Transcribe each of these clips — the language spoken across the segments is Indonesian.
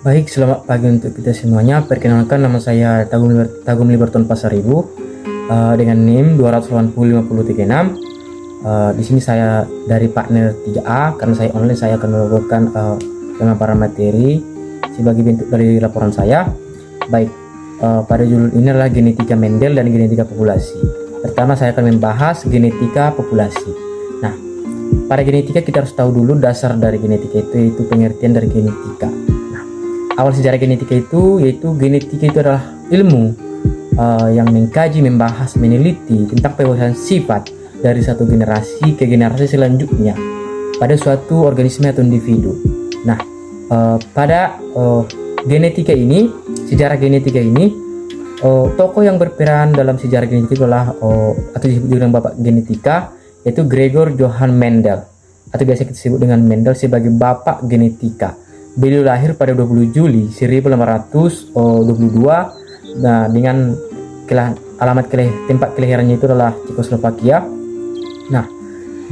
Baik, selamat pagi untuk kita semuanya. Perkenalkan, nama saya Tagum Liberton Pasaribu dengan NIM 2805036. Di sini saya dari partner 3A. Karena saya online, saya akan melakukan pemaparan materi sebagai bentuk dari laporan saya. Baik, pada judul ini adalah genetika Mendel dan genetika populasi. Pertama, saya akan membahas genetika populasi. Nah, pada genetika kita harus tahu dulu dasar dari genetika itu, yaitu pengertian dari genetika. Awal sejarah genetika itu, yaitu genetika itu adalah ilmu yang mengkaji, membahas, meneliti tentang perubahan sifat dari satu generasi ke generasi selanjutnya pada suatu organisme atau individu. Nah, pada genetika ini, sejarah genetika ini, tokoh yang berperan dalam sejarah genetika adalah atau disebut dengan bapak genetika, yaitu Gregor Johann Mendel, atau biasa kita sebut dengan Mendel sebagai bapak genetika. Beliau lahir pada 20 Juli 1822. Nah, dengan tempat kelahirannya itu adalah Cekoslovakia. Nah,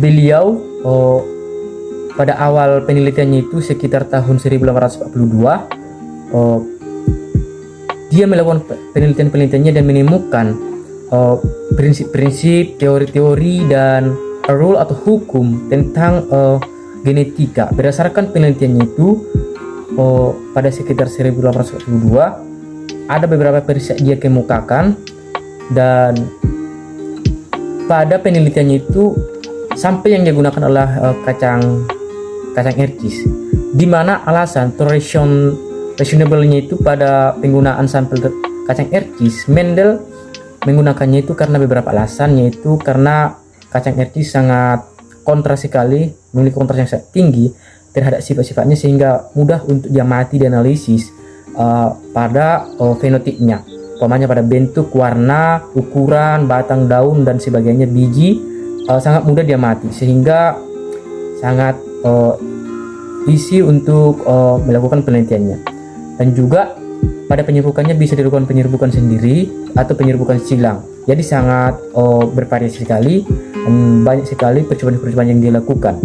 beliau pada awal penelitiannya itu sekitar tahun 1842, dia melakukan penelitiannya dan menemukan prinsip-prinsip, teori-teori, dan rule atau hukum tentang genetika. Berdasarkan penelitiannya itu, pada sekitar 1842 ada beberapa prinsip dia kemukakan, dan pada penelitiannya itu sampel yang digunakan adalah kacang ercis, di mana alasan reasonable-nya itu pada penggunaan sampel kacang ercis, Mendel menggunakannya itu karena beberapa alasan, yaitu karena kacang ercis sangat kontras sekali, memiliki kontras yang sangat tinggi terhadap sifat-sifatnya, sehingga mudah untuk diamati dan analisis pada fenotipnya, umpamanya pada bentuk, warna, ukuran, batang, daun, dan sebagainya, biji, sangat mudah diamati, sehingga sangat easy untuk melakukan penelitiannya. Dan juga pada penyerbukannya bisa dilakukan penyerbukan sendiri atau penyerbukan silang, jadi sangat bervariasi sekali dan banyak sekali percobaan-percobaan yang dilakukan.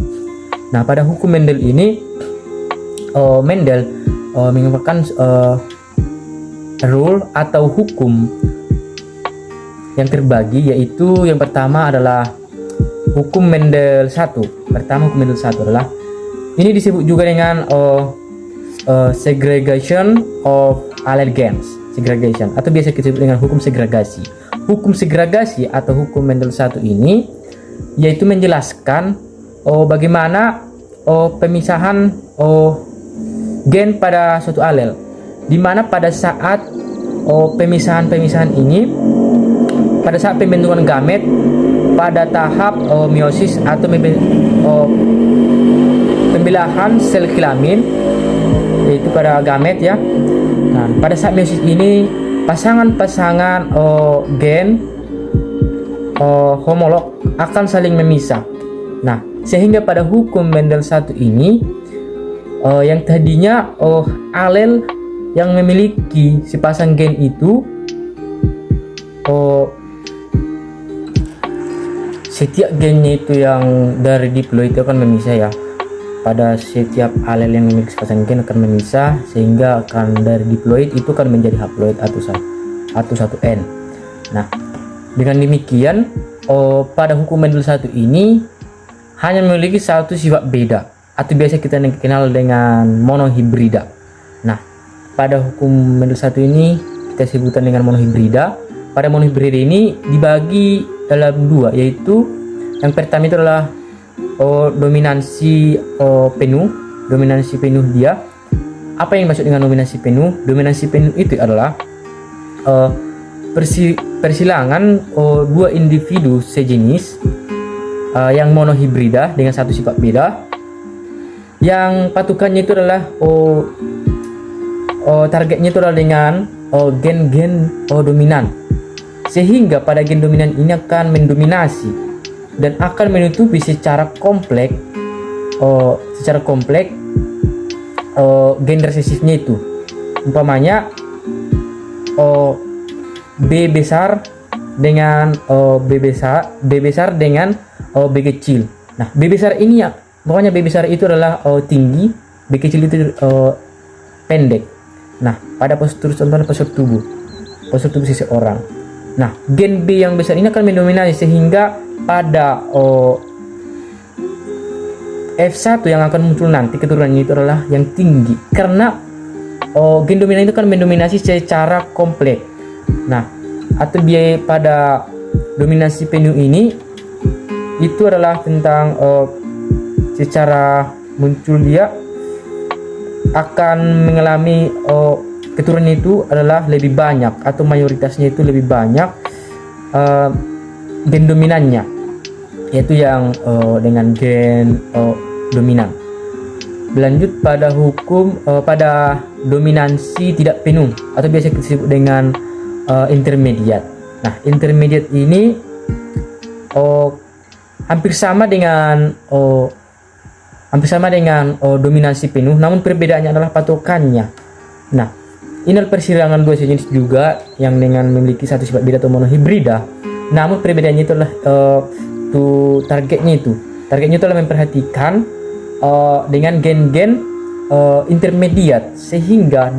Nah, pada hukum Mendel ini, Mendel mengemukakan rule atau hukum yang terbagi, yaitu yang pertama adalah hukum Mendel 1. Pertama, hukum Mendel 1 adalah, ini disebut juga dengan segregation of allele genes, segregation, atau biasa kita sebut dengan hukum segregasi. Hukum segregasi atau hukum Mendel 1 ini yaitu menjelaskan bagaimana pemisahan gen pada suatu alel, di mana pada saat pemisahan ini, pada saat pembentukan gamet pada tahap meiosis atau pembelahan sel kelamin, yaitu pada gamet ya. Nah, pada saat meiosis ini pasangan-pasangan gen homolog akan saling memisah. Nah, sehingga pada hukum Mendel 1 ini, yang tadinya alel yang memiliki sepasang gen itu, setiap gennya itu yang dari diploid itu akan memisah ya. Pada setiap alel yang memiliki sepasang gen akan memisah, sehingga akan dari diploid itu akan menjadi haploid atau 1N. Nah, dengan demikian pada hukum Mendel 1 ini hanya memiliki satu sifat beda, atau biasa kita kenal dengan monohibrida. Nah, pada hukum Mendel 1 ini kita sebutkan dengan monohibrida. Pada monohibrida ini dibagi dalam dua, yaitu yang pertama itu adalah dominansi penuh. Dominansi penuh dia, apa yang maksud dengan dominansi penuh? Dominansi penuh itu adalah persilangan dua individu sejenis yang monohibrida dengan satu sifat beda, yang patukannya itu adalah targetnya itu adalah dengan gen-gen dominan, sehingga pada gen dominan ini akan mendominasi dan akan menutupi secara kompleks gen resesifnya itu, umpamanya B besar dengan B besar dengan B kecil. Nah, B besar ini ya, pokoknya B besar itu adalah tinggi, B kecil itu pendek. Nah, pada postur contohnya postur tubuh seseorang. Nah, gen B yang besar ini akan mendominasi sehingga pada F1 yang akan muncul nanti keturunannya itu adalah yang tinggi, karena gen dominan itu kan mendominasi secara kompleks. Nah, atau biaya pada dominasi penuh ini itu adalah tentang secara muncul dia akan mengalami keturunan itu adalah lebih banyak atau mayoritasnya itu lebih banyak gen dominannya, yaitu yang dengan gen dominan. Berlanjut pada hukum pada dominansi tidak penuh atau biasa disebut dengan intermediate. Nah, intermediate ini hampir sama dengan dominansi penuh, namun perbedaannya adalah patokannya. Nah, ini adalah persilangan dua sejenis juga yang dengan memiliki satu sifat beda atau monohibrida, namun perbedaannya itu adalah targetnya itu adalah memperhatikan dengan gen-gen intermediate, sehingga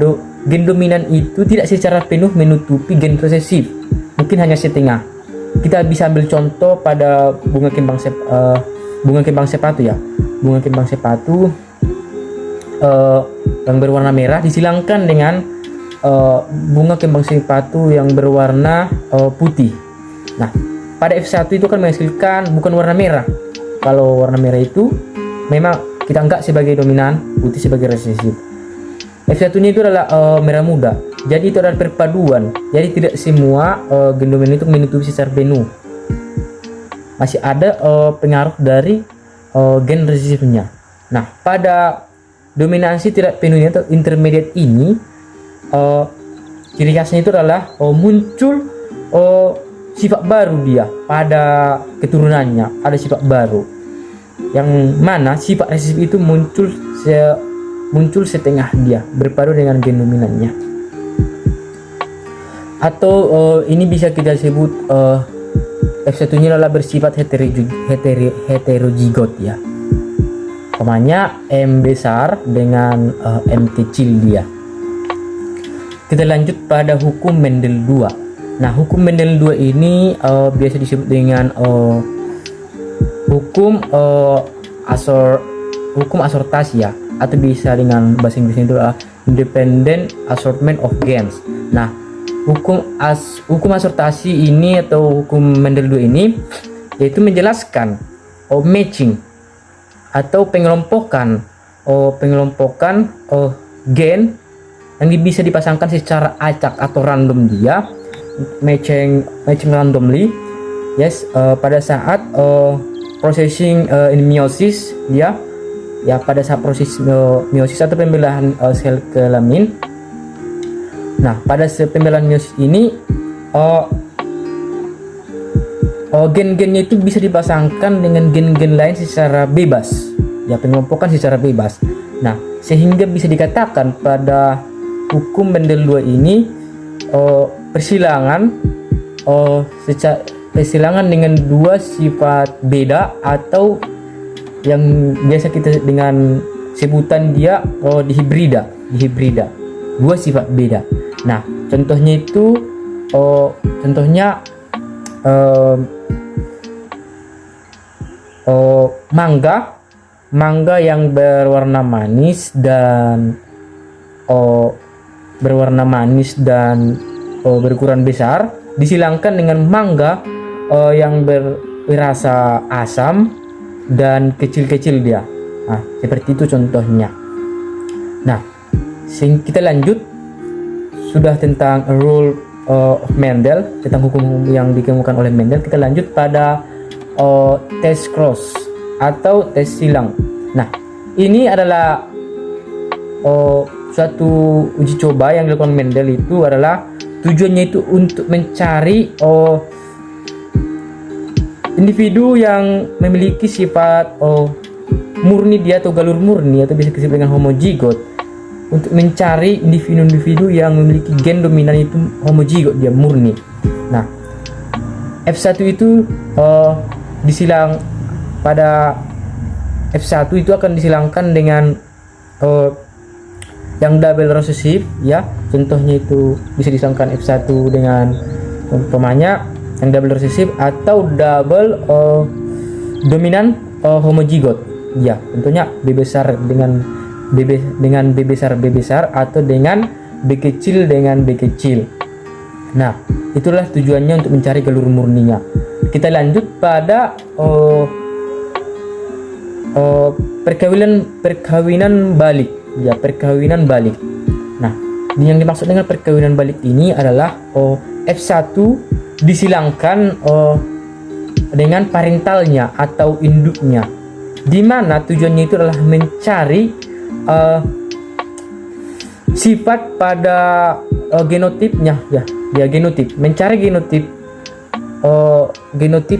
gen dominan itu tidak secara penuh menutupi gen resesif, mungkin hanya setengah. Kita bisa ambil contoh pada bunga kembang sepatu ya. Bunga kembang sepatu yang berwarna merah disilangkan dengan bunga kembang sepatu yang berwarna putih. Nah, pada F1 itu kan menghasilkan bukan warna merah. Kalau warna merah itu memang kita anggap sebagai dominan, putih sebagai resesif. F1 nya itu adalah merah muda. Jadi itu adalah perpaduan. Jadi tidak semua gen dominan itu menutupi secara penuh. Masih ada pengaruh dari gen resesifnya. Nah, pada dominansi tidak penuhnya atau intermediate ini ciri khasnya itu adalah muncul sifat baru dia pada keturunannya, ada sifat baru yang mana sifat resesif itu muncul setengah dia berpadu dengan gen dominannya. Atau ini bisa kita sebut F1 nya adalah bersifat heterozigot ya. Umpamanya M besar dengan M kecil dia. Kita lanjut pada hukum Mendel 2. Nah, hukum Mendel 2 ini biasa disebut dengan hukum asortasi ya, atau bisa dengan bahasa Inggrisnya itu adalah independent assortment of gains. Nah, hukum asortasi ini atau hukum Mendel 2 ini yaitu menjelaskan matching atau pengelompokan gen yang bisa dipasangkan secara acak atau random dia, matching randomly, yes, pada saat processing in meiosis dia ya, pada saat proses meiosis atau pembelahan sel kelamin. Nah, pada pembelahan meiosis ini gen-gennya itu bisa dipasangkan dengan gen-gen lain secara bebas ya, pengelompokan secara bebas. Nah, sehingga bisa dikatakan pada hukum Mendel 2 ini persilangan dengan dua sifat beda, atau yang biasa kita dengan sebutan dia dihibrida, dua sifat beda. Nah, contohnya itu mangga yang berwarna manis dan berukuran besar disilangkan dengan mangga yang berasa asam dan kecil-kecil dia. Nah, seperti itu contohnya. Nah, kita lanjut, sudah tentang rule Mendel, tentang hukum yang dikemukakan oleh Mendel. Kita lanjut pada tes cross atau tes silang. Nah, ini adalah suatu uji coba yang dilakukan Mendel. Itu adalah tujuannya itu untuk mencari individu yang memiliki sifat murni dia atau galur murni, atau bisa disebut dengan homozigot, untuk mencari individu-individu yang memiliki gen dominan itu homozigot, dia murni. Nah, F1 itu disilang pada F1 itu akan disilangkan dengan yang double recessive ya, contohnya itu bisa disangkan F1 dengan umpamanya yang double recessive atau double dominan homozigot ya, tentunya B besar dengan B besar atau dengan B kecil dengan B kecil. Nah, itulah tujuannya untuk mencari galur murninya. Kita lanjut pada perkawinan balik ya, perkawinan balik. Nah, yang dimaksud dengan perkawinan balik ini adalah F1 disilangkan dengan parentalnya atau induknya, di mana tujuannya itu adalah mencari sifat pada genotipnya ya, genotip, mencari genotip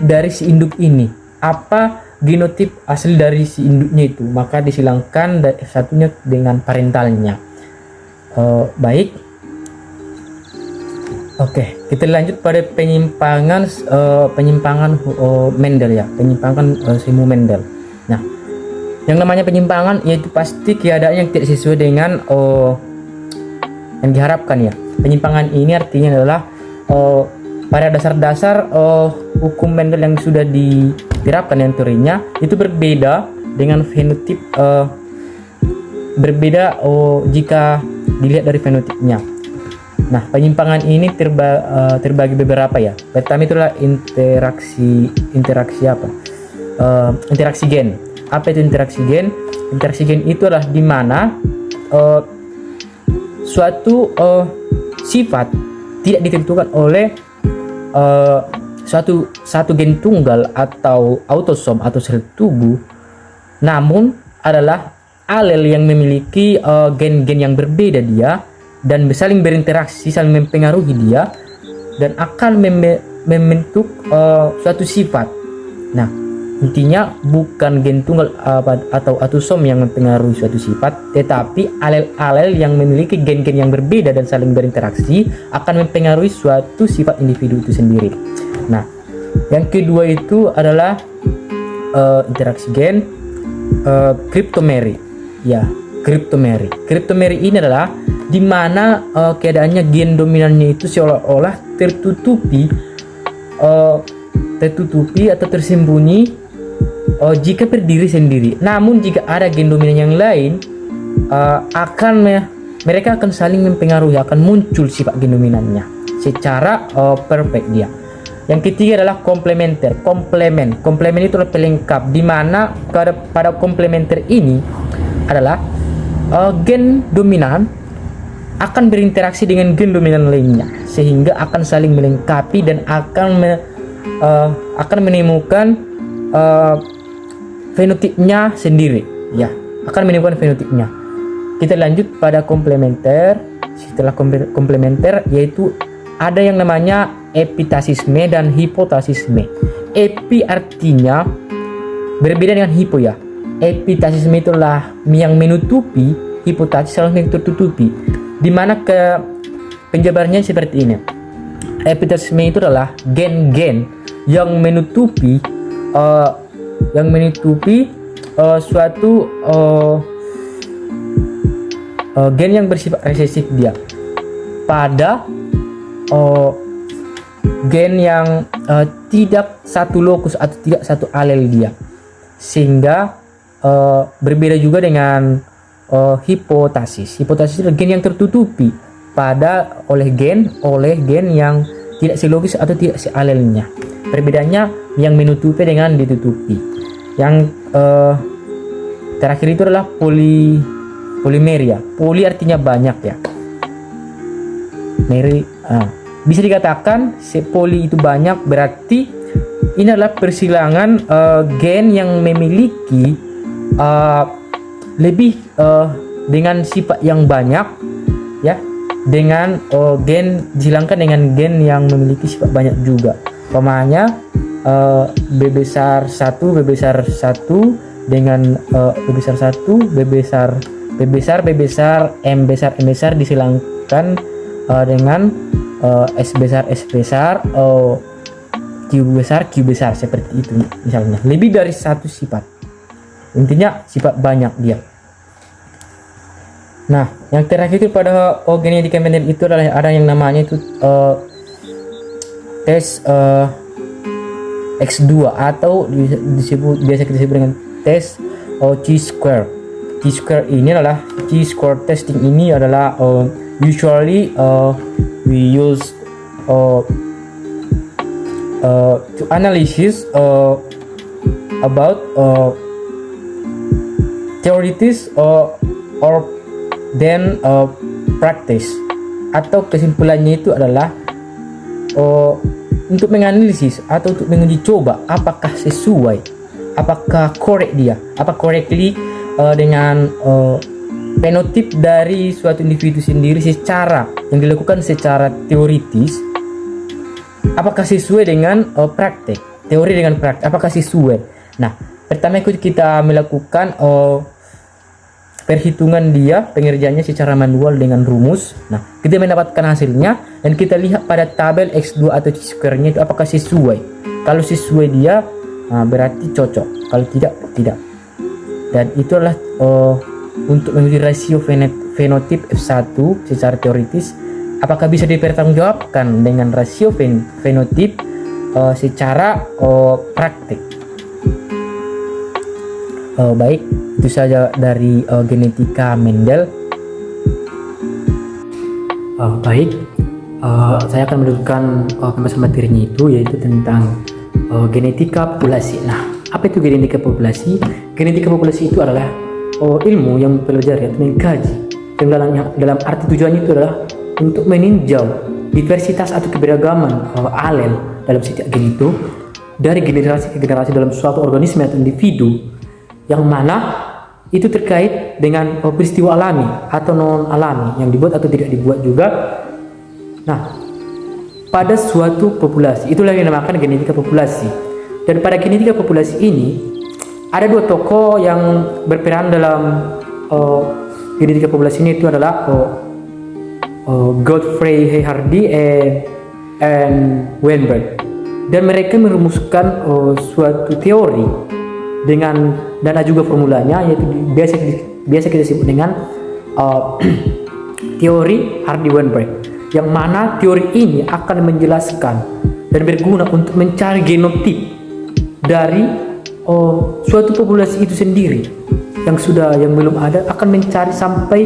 dari si induk ini, apa genotip asli dari si induknya itu, maka disilangkan dari F1-nya dengan parentalnya. Baik, oke, kita lanjut pada penyimpangan Mendel ya, penyimpangan semu Mendel. Nah, yang namanya penyimpangan yaitu pasti keadaan yang tidak sesuai dengan yang diharapkan ya. Penyimpangan ini artinya adalah pada dasar-dasar hukum Mendel yang sudah diterapkan yang teorinya itu berbeda dengan fenotip, berbeda jika dilihat dari fenotipnya. Nah, penyimpangan ini terbagi beberapa ya. Pertama itulah interaksi apa? Interaksi gen. Apa itu interaksi gen? Interaksi gen itu adalah di mana suatu sifat tidak ditentukan oleh satu gen tunggal atau autosom atau sel tubuh, namun adalah alel yang memiliki gen-gen yang berbeda dia dan saling berinteraksi, saling mempengaruhi dia dan akan membentuk suatu sifat. Nah, intinya bukan gen tunggal atau autosom yang mempengaruhi suatu sifat, tetapi alel-alel yang memiliki gen-gen yang berbeda dan saling berinteraksi akan mempengaruhi suatu sifat individu itu sendiri. Nah, yang kedua itu adalah interaksi gen kriptomeri. Ya, kriptomeri. Kriptomeri ini adalah di mana keadaannya gen dominannya itu seolah-olah tertutupi atau tersembunyi jika berdiri sendiri. Namun jika ada gen dominan yang lain, mereka akan saling mempengaruhi, akan muncul sifat gen dominannya secara perfect dia. Yang ketiga adalah komplementer. Komplement itu adalah pelengkap, di mana pada komplementer ini adalah gen dominan akan berinteraksi dengan gen dominan lainnya sehingga akan saling melengkapi dan akan menemukan fenotipnya sendiri ya, akan menemukan fenotipnya. Kita lanjut pada komplementer. Setelah komplementer yaitu ada yang namanya epitasisme dan hipotasisme. Epi artinya berbeda dengan hipo ya. Epitasisme itulah yang menutupi, hipotasis adalah yang tertutupi, di mana penjabarannya seperti ini. Epitasisme itu adalah gen-gen yang menutupi suatu gen yang bersifat resesif dia pada gen yang tidak satu lokus atau tidak satu alel dia, sehingga berbeda juga dengan hipotasis. Hipotasis adalah gen yang tertutupi oleh gen yang tidak selogis atau tidak sealelnya. Perbedaannya yang menutupi dengan ditutupi. Yang terakhir itu adalah polimeria. Poli artinya banyak ya. Bisa dikatakan poli itu banyak, berarti ini adalah persilangan gen yang memiliki lebih dengan sifat yang banyak ya, dengan gen disilangkan dengan gen yang memiliki sifat banyak juga. Umpamanya B besar 1 dengan B besar 1 B besar M besar disilangkan dengan S besar Q besar seperti itu misalnya, lebih dari satu sifat. Intinya sifat banyak dia. Nah, yang terakhir itu pada genetika mendel itu adalah ada yang namanya itu tes X2 atau biasa kita sebut dengan tes Chi-square. Chi-square ini adalah Chi-square testing ini adalah usually we use to analysis about theories or then practice, atau kesimpulannya itu adalah untuk menganalisis atau untuk menguji coba apakah sesuai, apakah correct dia, apa correctly dengan fenotip dari suatu individu sendiri secara yang dilakukan secara teoritis, apakah sesuai dengan praktek, teori dengan praktek, apakah sesuai. Nah, pertama kita melakukan perhitungan dia, pengerjaannya secara manual dengan rumus. Nah, kita mendapatkan hasilnya dan kita lihat pada tabel X2 atau Chi-square-nya itu apakah sesuai. Kalau sesuai dia, berarti cocok. Kalau tidak, tidak. Dan itu adalah untuk menguji rasio fenotip F1 secara teoritis, apakah bisa dipertanggungjawabkan dengan rasio fenotip secara praktik. Baik, itu saja dari genetika Mendel. Baik, saya akan menunjukkan pembahasan materinya itu, yaitu tentang genetika populasi. Nah, apa itu genetika populasi? Genetika populasi itu adalah ilmu yang mempelajari atau mengkaji, dalam arti tujuannya itu adalah untuk meninjau diversitas atau keberagaman alel dalam setiap gen itu dari generasi ke generasi dalam suatu organisme atau individu, yang mana itu terkait dengan peristiwa alami atau non alami yang dibuat atau tidak dibuat juga. Nah, pada suatu populasi itulah yang dinamakan genetika populasi. Dan pada genetika populasi ini ada dua tokoh yang berperan dalam genetika populasi ini, itu adalah Godfrey Hardy and Weinberg. Dan mereka merumuskan suatu teori dengan dana juga formulanya, yaitu biasa kita sebut dengan teori Hardy-Weinberg, yang mana teori ini akan menjelaskan dan berguna untuk mencari genotip dari suatu populasi itu sendiri yang belum ada, akan mencari sampai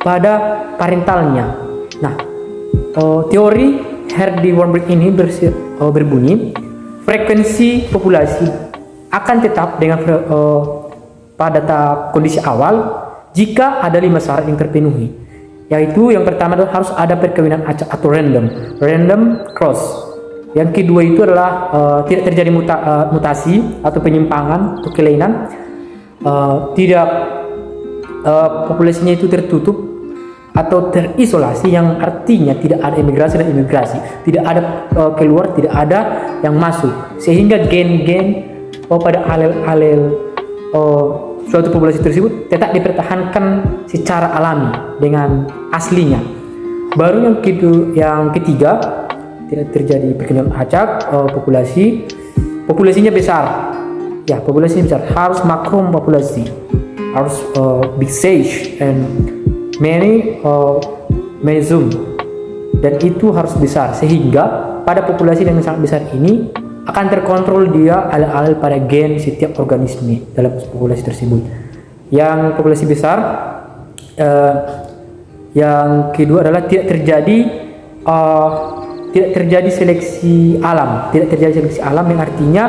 pada parentalnya. Nah, teori Hardy-Weinberg ini berbunyi frekuensi populasi akan tetap dengan pada tahap kondisi awal jika ada 5 syarat yang terpenuhi, yaitu yang pertama adalah harus ada perkawinan acak atau random cross. Yang kedua itu adalah tidak terjadi mutasi atau penyimpangan atau kelainan, tidak populasinya itu tertutup atau terisolasi, yang artinya tidak ada imigrasi dan imigrasi, tidak ada keluar, tidak ada yang masuk, sehingga gen-gen pada alel-alel suatu populasi tersebut tetap dipertahankan secara alami dengan aslinya. Baru yang ketiga, tidak terjadi perkembangan acak, populasinya besar. Ya, populasinya besar, harus makrom populasi, harus big size and many zoom, dan itu harus besar, sehingga pada populasi yang sangat besar ini akan terkontrol dia alel-alel pada gen setiap organisme dalam populasi tersebut. Yang populasi besar, yang kedua adalah tidak terjadi seleksi alam. Tidak terjadi seleksi alam yang artinya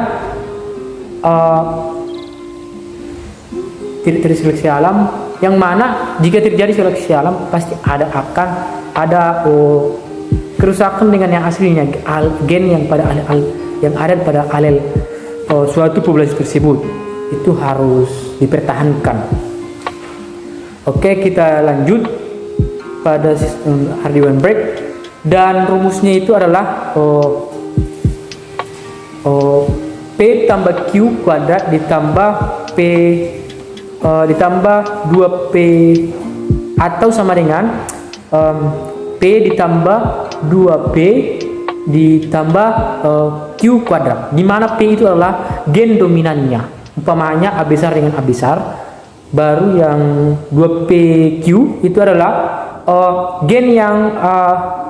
tidak terjadi seleksi alam, yang mana jika terjadi seleksi alam pasti akan ada kerusakan dengan yang aslinya, gen yang pada yang ada pada alel suatu populasi tersebut itu harus dipertahankan. Oke, kita lanjut pada sistem Hardy-Weinberg, dan rumusnya itu adalah P tambah Q kuadrat ditambah P ditambah 2P, atau sama dengan P ditambah 2P ditambah Q kuadrat, di mana P itu adalah gen dominannya. Umpamanya A besar dengan A besar, baru yang 2PQ itu adalah gen yang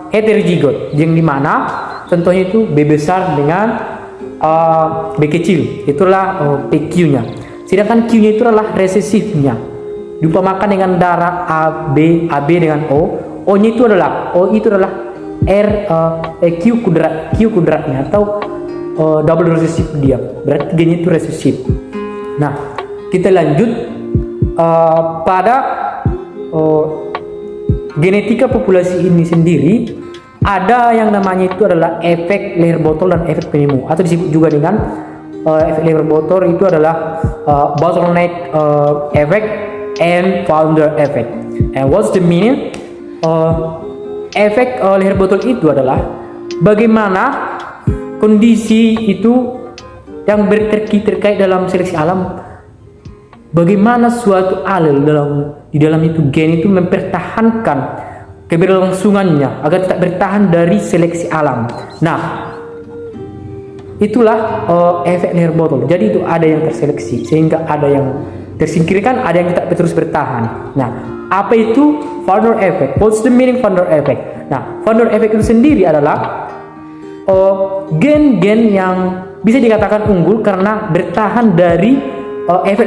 heterozigot, yang dimana contohnya itu B besar dengan B kecil, itulah PQ-nya. Sedangkan Q-nya itu adalah resesifnya, diumpamakan dengan darah AB dengan O-nya itu adalah Q kudratnya atau double resesif dia, berarti gennya itu resesif. Nah, kita lanjut pada genetika populasi ini sendiri. Ada yang namanya itu adalah efek leher botol dan efek pneumo, atau disebut juga dengan efek leher botol itu adalah bottleneck effect and founder effect. And what's the meaning? Efek leher botol itu adalah bagaimana kondisi itu yang terkait dalam seleksi alam, bagaimana suatu alel di dalam itu gen itu mempertahankan keberlangsungannya agar tidak bertahan dari seleksi alam. Nah, itulah efek leher botol. Jadi itu ada yang terseleksi sehingga ada yang tersingkirkan, ada yang tidak terus bertahan. Nah, apa itu founder effect? What's the meaning founder effect? Nah, founder effect itu sendiri adalah gen-gen yang bisa dikatakan unggul karena bertahan dari efek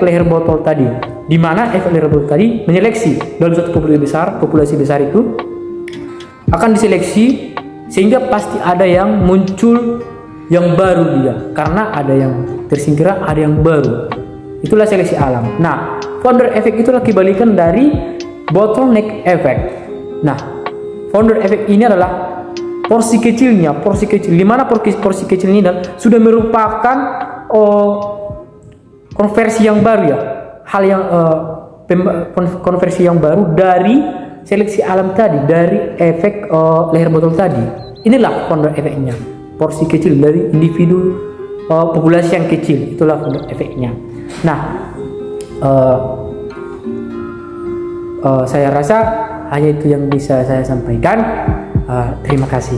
leher botol tadi, di mana efek leher botol tadi menyeleksi dalam satu populasi besar itu akan diseleksi sehingga pasti ada yang muncul yang baru dia, karena ada yang tersingkirkan, ada yang baru. Itulah seleksi alam. Nah, founder effect itulah kebalikan dari bottleneck effect. Nah, founder effect ini adalah porsi kecil, di mana porsi kecil ini sudah merupakan konversi yang baru ya, hal yang konversi yang baru dari seleksi alam tadi, dari efek leher botol tadi. Inilah founder efeknya, porsi kecil dari individu populasi yang kecil, itulah founder efeknya. Nah, saya rasa hanya itu yang bisa saya sampaikan. Terima kasih.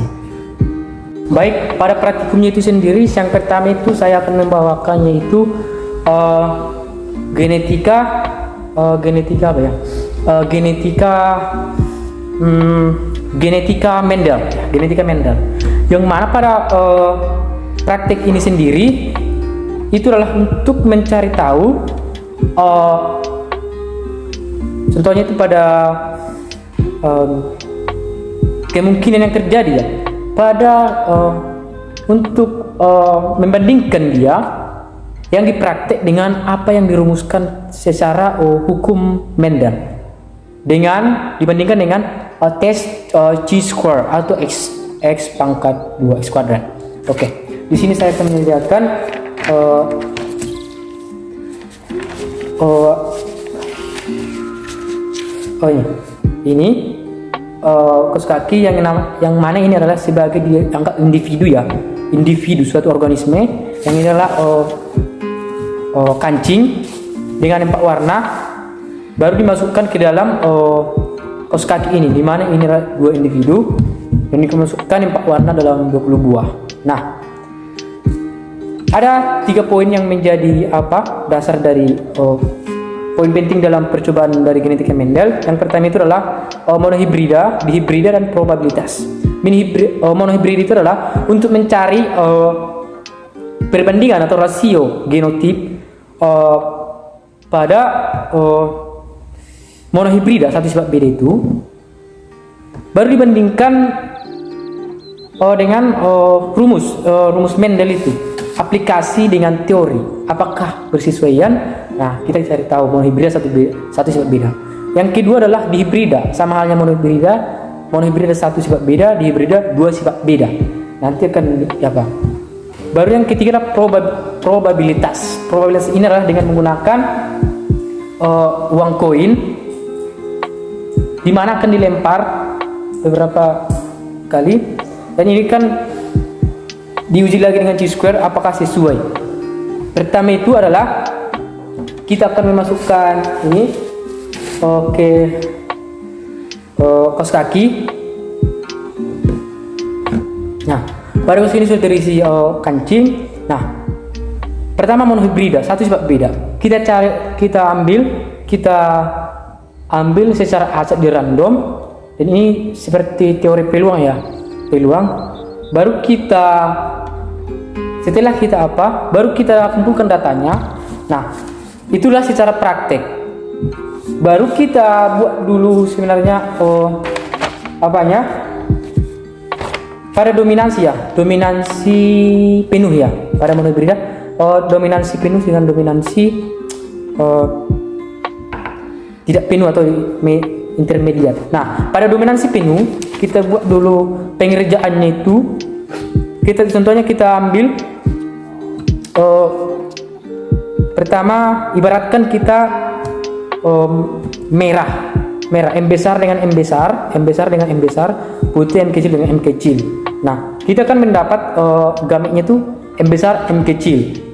Baik, pada praktikumnya itu sendiri, yang pertama itu saya akan membawakannya itu genetika apa ya? Genetika Mendel, genetika Mendel. Yang mana pada praktik ini sendiri itu adalah untuk mencari tahu, contohnya itu pada kemungkinan yang terjadi ya, pada untuk membandingkan dia yang dipraktek dengan apa yang dirumuskan secara hukum Mendel dibandingkan dengan tes chi-square atau x pangkat 2 x kuadrat. Oke, di sini saya akan menyediakan ini kaus kaki yang mana ini adalah sebagai dianggap individu suatu organisme, yang ini adalah kancing dengan 4 warna, baru dimasukkan ke dalam kaus kaki ini, di mana ini adalah 2 individu yang dimasukkan 4 warna dalam 20 buah. Nah, ada 3 poin yang menjadi dasar dari poin penting dalam percobaan dari genetika Mendel. Yang pertama itu adalah monohibrida, dihibrida, dan probabilitas. Monohibrida itu adalah untuk mencari perbandingan atau rasio genotip pada monohibrida satu sifat beda itu, baru dibandingkan dengan rumus Mendel itu, aplikasi dengan teori apakah bersesuaian. Nah, kita cari tahu monohibrida satu sifat beda. Yang kedua adalah dihibrida, sama halnya monohibrida satu sifat beda, dihibrida 2 sifat beda. Nanti akan apa? Baru yang ketiga adalah probabilitas. Probabilitas ini adalah dengan menggunakan uang koin, di mana akan dilempar beberapa kali, dan ini kan diuji lagi dengan chi-square apakah sesuai. Pertama itu adalah kita akan memasukkan ini kaus kaki. Nah, pada kaus ini sudah terisi kancing. Nah, pertama monohibrida satu sifat beda. kita ambil secara acak di random, dan ini seperti teori peluang ya, peluang. Baru setelah kita baru kita kumpulkan datanya. Nah, itulah secara praktek. Baru kita buat dulu sebenarnya pada dominansi ya, dominansi penuh ya, pada monohibrida dominansi penuh dengan dominansi tidak penuh atau intermediat. Nah, pada dominansi penuh kita buat dulu pengerjaannya itu. Contohnya kita ambil pertama, ibaratkan kita merah M besar dengan M besar dengan M besar, putih M kecil dengan M kecil. Nah, kita akan mendapat gametnya itu M besar M kecil,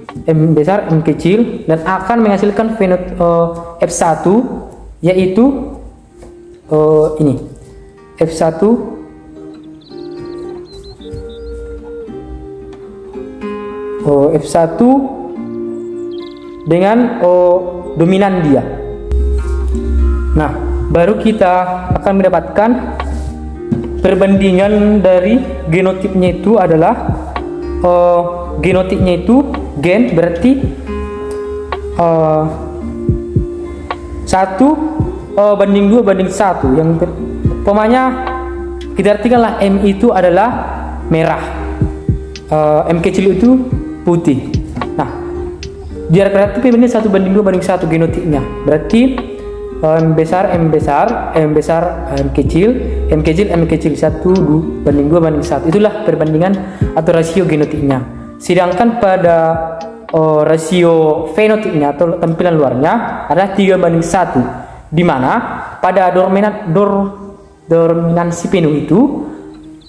dan akan menghasilkan F1, yaitu ini F1 dengan dominan dia. Nah, baru kita akan mendapatkan perbandingan dari genotipnya itu adalah genotipnya itu gen berarti 1:2:1. Yang pemanya kita artikanlah M itu adalah merah, M kecil itu putih. Nah, berarti perbandingan 1:2:1 genotipnya. Berarti M besar M kecil 1:2:1. Itulah perbandingan atau rasio genotipnya. Sedangkan pada rasio fenotipnya atau tampilan luarnya adalah 3:1, di mana pada dominansi penuh itu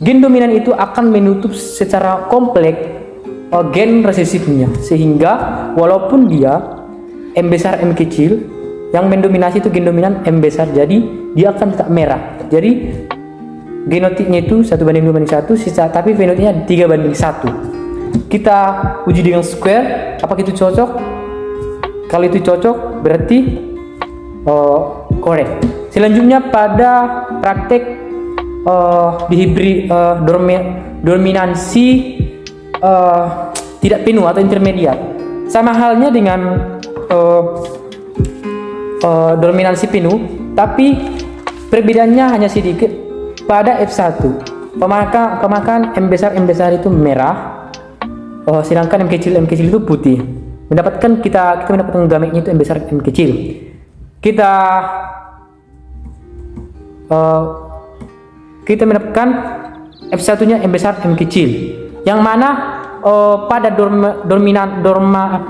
gen dominan itu akan menutup secara kompleks gen resesifnya, sehingga walaupun dia M besar M kecil, yang mendominasi itu gen dominan M besar, jadi dia akan tetap merah. Jadi genotipnya itu 1:2:1, tapi fenotipnya 3:1. Kita uji dengan square, apakah itu cocok? Kalau itu cocok berarti korek. Selanjutnya pada praktek dihibrid dominansi tidak penuh atau intermediat, sama halnya dengan dominansi penuh, tapi perbedaannya hanya sedikit. Pada F1 pemakan M besar itu merah, sedangkan M kecil itu putih. Kita mendapatkan gametnya itu M besar M kecil. Kita mendapatkan F1 nya M besar M kecil, yang mana pada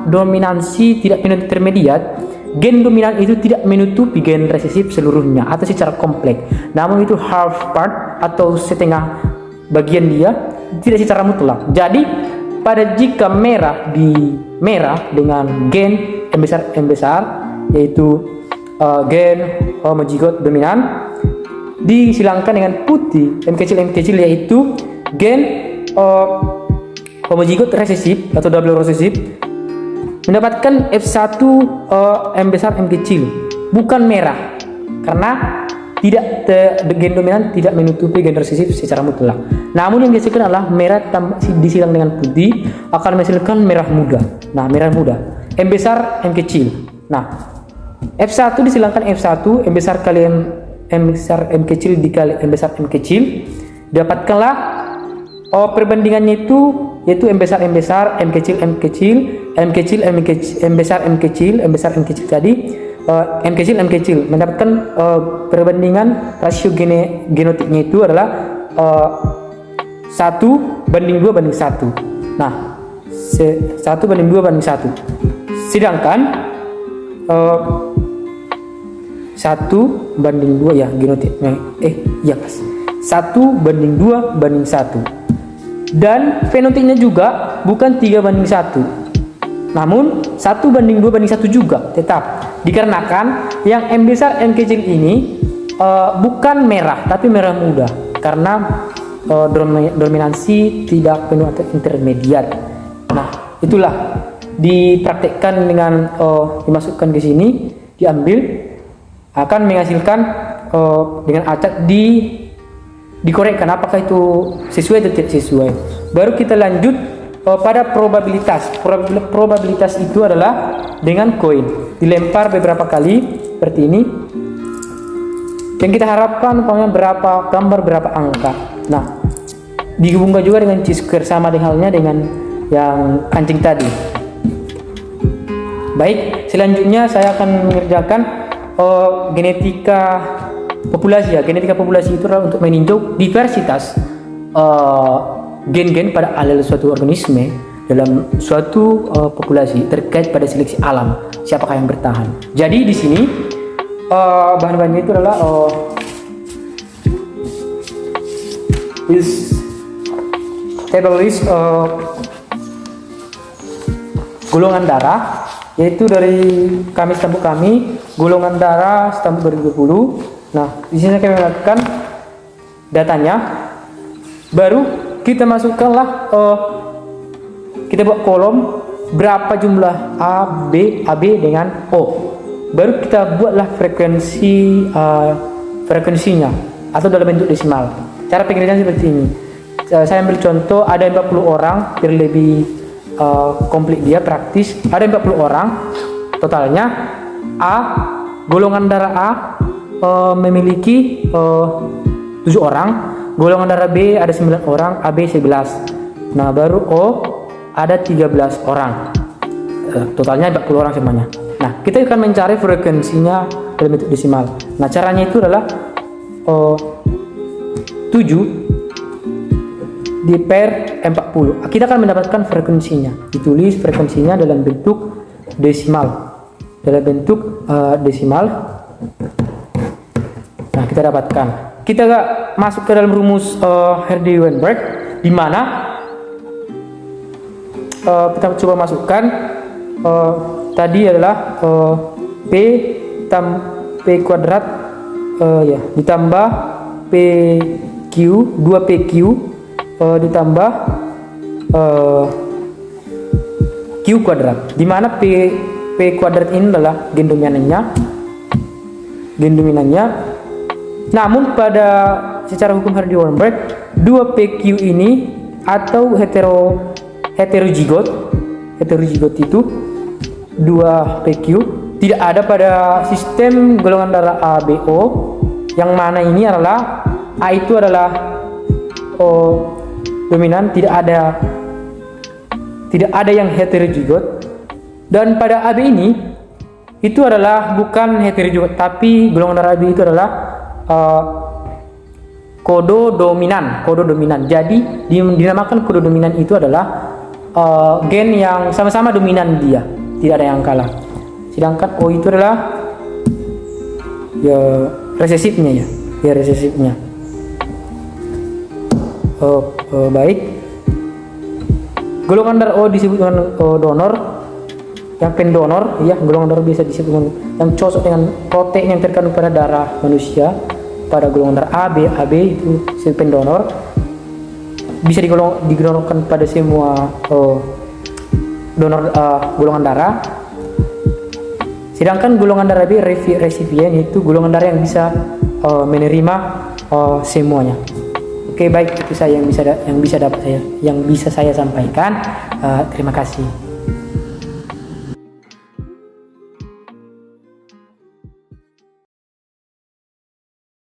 dominansi tidak penuh intermediat, gen dominan itu tidak menutupi gen resesif seluruhnya atau secara kompleks, namun itu half part atau setengah bagian dia, tidak secara mutlak. Jadi jika merah dengan gen M besar yaitu gen homozigot dominan, disilangkan dengan putih M kecil yaitu gen homozigot resesif atau double resesif, mendapatkan F1 M besar M kecil, bukan merah, karena gen dominan tidak menutupi gen resesif secara mutlak. Namun yang dihasilkan adalah merah disilang dengan putih akan menghasilkan merah muda. Nah, merah muda M besar M kecil. Nah, F1 disilangkan F1 M besar kali M besar M kecil dikali M besar M kecil, dapatkanlah perbandingannya itu yaitu M besar M kecil M besar M kecil tadi, M kecil mendapatkan perbandingan rasio genotipnya itu adalah 1:2:1. Nah, 1:2:1. Sedangkan 1:2 ya genotipnya. Iya pas. 1:2:1. Dan fenotipnya juga bukan 3:1, namun 1:2:1 juga tetap, dikarenakan yang M besar M kecil ini bukan merah tapi merah muda, karena dominansi tidak penuh atau intermediat. Nah, itulah dipraktekkan dengan dimasukkan ke sini, diambil, akan menghasilkan dengan acak dikorekkan apakah itu sesuai atau tidak sesuai. Baru kita lanjut pada probabilitas. Probabilitas itu adalah dengan koin dilempar beberapa kali seperti ini. Yang kita harapkan umpamanya berapa gambar berapa angka. Nah, digabungkan juga dengan chi-square sama halnya dengan yang kancing tadi. Baik, selanjutnya saya akan mengerjakan genetika populasi ya. Genetika populasi itu adalah untuk meninjau diversitas gen-gen pada alel suatu organisme dalam suatu populasi terkait pada seleksi alam. Siapakah yang bertahan? Jadi di sini bahan-bahannya itu adalah this table list golongan darah, yaitu dari kami stambuk kami golongan darah stambuk 2020. Nah, di sini kami melakukan datanya. Baru kita masukkanlah kita buat kolom berapa jumlah A, B, AB dengan O. Baru kita buatlah frekuensinya atau dalam bentuk desimal. Cara pengerjaan seperti ini. Saya ambil contoh, ada 40 orang, biar lebih komplit dia praktis. Ada 40 orang totalnya. A, golongan darah A memiliki 7 orang. Golongan darah B ada 9 orang, AB 11. Nah, baru O ada 13 orang. Totalnya 40 orang semuanya. Nah, kita akan mencari frekuensinya dalam bentuk desimal. Nah, caranya itu adalah 7 di per 40. Kita akan mendapatkan frekuensinya. Ditulis frekuensinya dalam bentuk desimal. Dalam bentuk desimal. Nah, kita dapatkan. Kita masuk ke dalam rumus Hardy-Weinberg, di mana kita coba masukkan tadi adalah P kuadrat ya ditambah PQ 2PQ ditambah Q kuadrat, di mana P kuadrat ini adalah gen dominannya. Namun pada secara hukum Hardy-Weinberg 2PQ ini atau heterozigot itu 2PQ tidak ada pada sistem golongan darah ABO, yang mana ini adalah A itu adalah dominan, tidak ada yang heterozigot. Dan pada AB ini itu adalah bukan heterozigot, tapi golongan darah AB itu adalah kodo dominan. Jadi dinamakan kodo dominan itu adalah gen yang sama-sama dominan, dia tidak ada yang kalah. Sedangkan O itu adalah ya resesifnya resesifnya. Baik, golongan darah O disebut dengan donor, yang pendonor ya. Golongan darah biasa disebut dengan yang cocok dengan protein yang terkandung pada darah manusia. Pada golongan darah AB itu sel pendonor, bisa didonorkan pada semua donor golongan darah. Sedangkan golongan darah B resipien, itu golongan darah yang bisa menerima semuanya. Oke, baik, itu saya yang bisa saya sampaikan. Terima kasih.